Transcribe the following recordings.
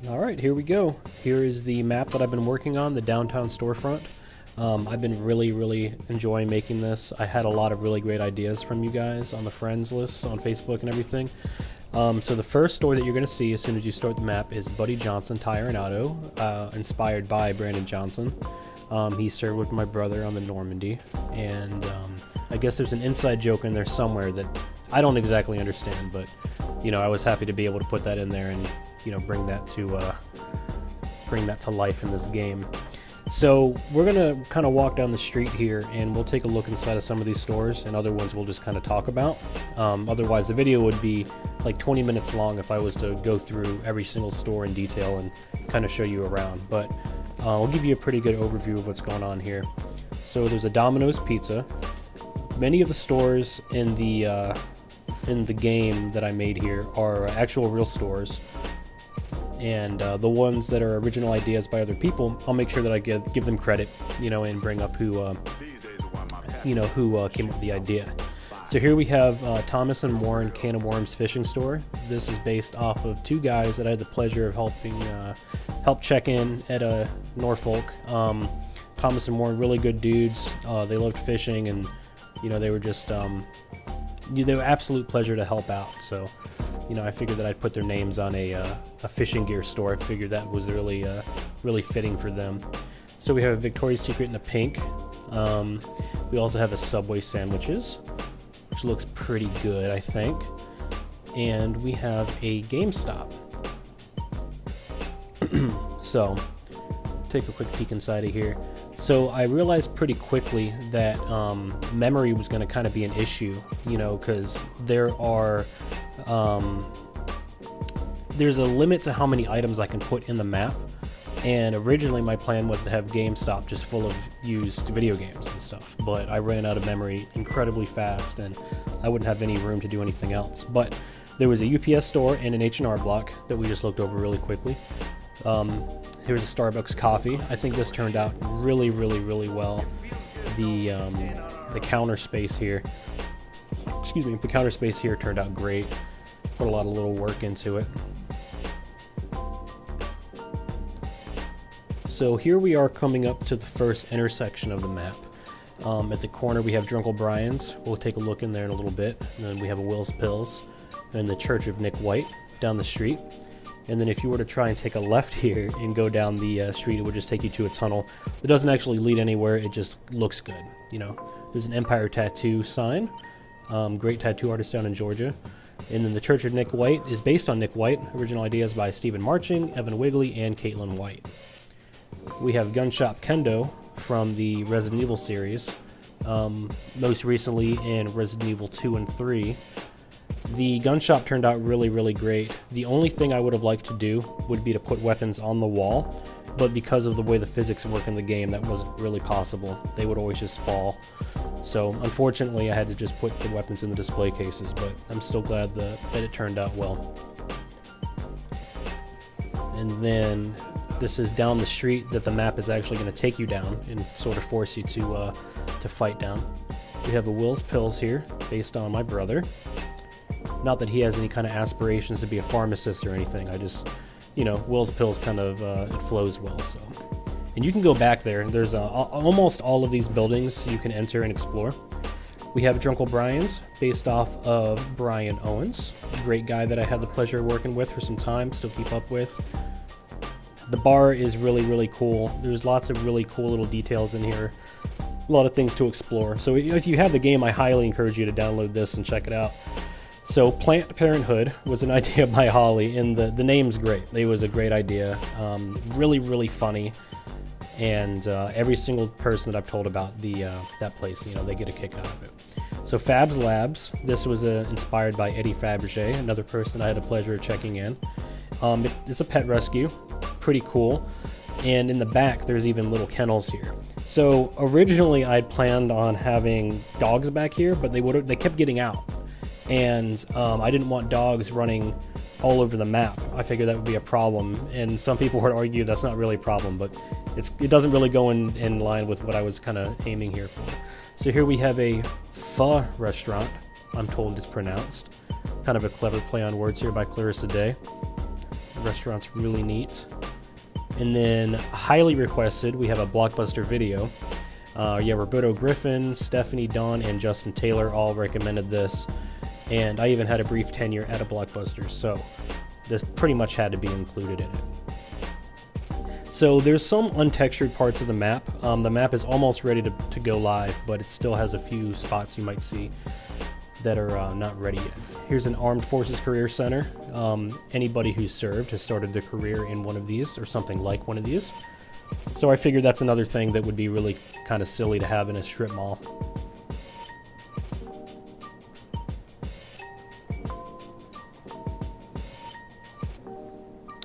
Alright, here we go. Here is the map that I've been working on, the downtown storefront. I've been really enjoying making this. I had a lot of really great ideas from you guys on the friends list on Facebook and everything. So the first store that you're going to see as soon as you start the map is Buddy Johnson Tire and Auto, inspired by Brandon Johnson. He served with my brother on the Normandy, and I guess there's an inside joke in there somewhere that I don't exactly understand, but you know, I was happy to be able to put that in there and, you know, bring that to life in this game. So we're gonna kind of walk down the street here and we'll take a look inside of some of these stores, and other ones we'll just kind of talk about. Otherwise the video would be like 20 minutes long if I was to go through every single store in detail and kind of show you around, but I'll give you a pretty good overview of what's going on here. So there's a Domino's Pizza. Many of the stores in the game that I made here are actual real stores, and the ones that are original ideas by other people, I'll make sure that I give them credit, you know, and bring up who came up with the idea. So here we have Thomas and Warren Can of Worms Fishing Store. This is based off of two guys that I had the pleasure of help check in at Norfolk. Thomas and Warren, really good dudes. They loved fishing, and you know, they were just they were absolute pleasure to help out. So, you know, I figured that I'd put their names on a fishing gear store. I figured that was really fitting for them. So we have a Victoria's Secret in the pink. We also have a Subway sandwiches, which looks pretty good, I think. And we have a GameStop. So, take a quick peek inside of here. So I realized pretty quickly that memory was going to kind of be an issue, you know, because there's a limit to how many items I can put in the map. And originally my plan was to have GameStop just full of used video games and stuff, but I ran out of memory incredibly fast and I wouldn't have any room to do anything else. But there was a UPS store and an H&R Block that we just looked over really quickly. Here's a Starbucks coffee. I think this turned out really well. The counter space here, the counter space here turned out great. Put a lot of little work into it. So here we are coming up to the first intersection of the map. At the corner we have Drunkle Bryons. We'll take a look in there in a little bit. And then we have a Will's Pills and the Church of Nick White down the street. And then if you were to try and take a left here and go down the street, it would just take you to a tunnel. It doesn't actually lead anywhere, it just looks good, you know. There's an Empire Tattoo sign, great tattoo artist down in Georgia. And then the Church of Nick White is based on Nick White, original ideas by Stephen Marching, Evan Wigley, and Caitlin White. We have Shop Kendo from the Resident Evil series, most recently in Resident Evil 2 and 3. The gun shop turned out really great. The only thing I would have liked to do would be to put weapons on the wall, but because of the way the physics work in the game, that wasn't really possible. They would always just fall. So unfortunately I had to just put the weapons in the display cases, but I'm still glad that it turned out well. And then this is down the street that the map is actually going to take you down and sort of force you to fight down. We have a Will's Pills here, based on my brother. Not that he has any kind of aspirations to be a pharmacist or anything. I just, you know, Will's Pills kind of, it flows well, so. And you can go back there. There's almost all of these buildings you can enter and explore. We have Drunkle Bryons, based off of Brian Owens. Great guy that I had the pleasure of working with for some time, still keep up with. The bar is really cool. There's lots of really cool little details in here. A lot of things to explore. So if you have the game, I highly encourage you to download this and check it out. So Parenthood was an idea by Holly, and the name's great. It was a great idea, really funny, and every single person that I've told about that place, you know, they get a kick out of it. So Fabs Labs, this was inspired by Eddie Fabergé, another person I had the pleasure of checking in. It's a pet rescue, pretty cool, and in the back there's even little kennels here. So originally I'd planned on having dogs back here, but they kept getting out. And I didn't want dogs running all over the map. I figured that would be a problem, and some people would argue that's not really a problem, but it doesn't really go in line with what I was kind of aiming here for. So here we have a pho restaurant, I'm told it's pronounced. Kind of a clever play on words here by Clarissa Day. The restaurant's really neat. And then, highly requested, we have a Blockbuster video. Yeah, Roberto Griffin, Stephanie Dawn, and Justin Taylor all recommended this. And I even had a brief tenure at a Blockbuster, so this pretty much had to be included in it. So there's some untextured parts of the map. The map is almost ready to go live, but it still has a few spots you might see that are not ready yet. Here's an Armed Forces Career Center. Anybody who's served has started their career in one of these or something like one of these. So I figured that's another thing that would be really kind of silly to have in a strip mall.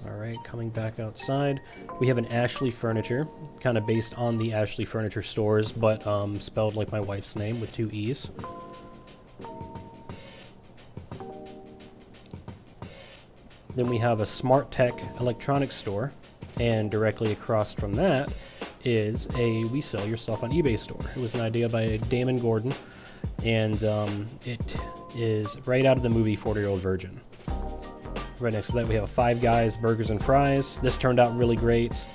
Alright, coming back outside, we have an Ashley Furniture, kind of based on the Ashley Furniture stores, but spelled like my wife's name with 2 E's. Then we have a Smart Tech electronics store, and directly across from that is a We Sell Your Stuff on eBay store. It was an idea by Damon Gordon, and it is right out of the movie 40-Year-Old Virgin. Right next to that we have a Five Guys Burgers and Fries. This turned out really great.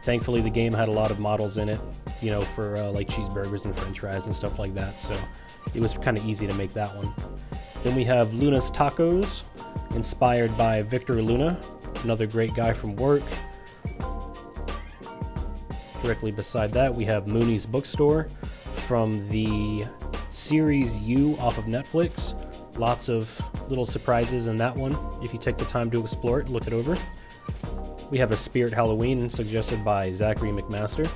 Thankfully the game had a lot of models in it, you know, for like cheeseburgers and french fries and stuff like that, so it was kind of easy to make that one. Then we have Luna's Tacos, inspired by Victor Luna, another great guy from work. Directly beside that we have Muniz Bookstore from the series You off of Netflix. Lots of little surprises in that one. If you take the time to explore it, look it over. We have a Spirit Halloween suggested by Zachary McMaster.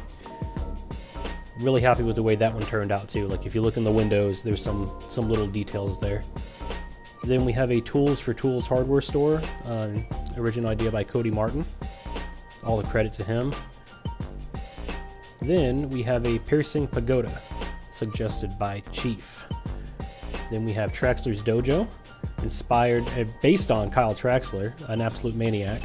Really happy with the way that one turned out too. Like if you look in the windows, there's some little details there. Then we have a Tools for Tools hardware store, original idea by Cody Martin. All the credit to him. Then we have a Piercing Pagoda, suggested by Chief. Then we have Traxler's Dojo, inspired, based on Kyle Traxler, an absolute maniac.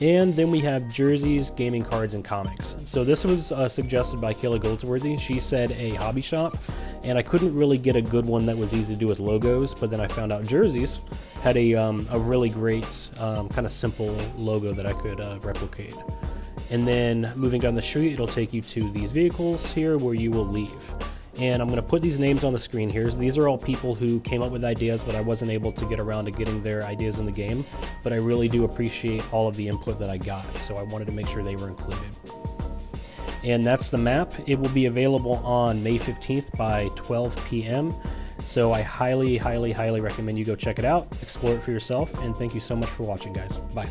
And then we have jerseys, gaming cards, and comics. So this was suggested by Kayla Goldsworthy. She said a hobby shop, and I couldn't really get a good one that was easy to do with logos, but then I found out jerseys had a really great kind of simple logo that I could replicate. And then moving down the street, it'll take you to these vehicles here where you will leave. And I'm going to put these names on the screen here. These are all people who came up with ideas, but I wasn't able to get around to getting their ideas in the game. But I really do appreciate all of the input that I got, so I wanted to make sure they were included. And that's the map. It will be available on May 15th by 12 p.m. So I highly, highly, highly recommend you go check it out, explore it for yourself, and thank you so much for watching, guys. Bye.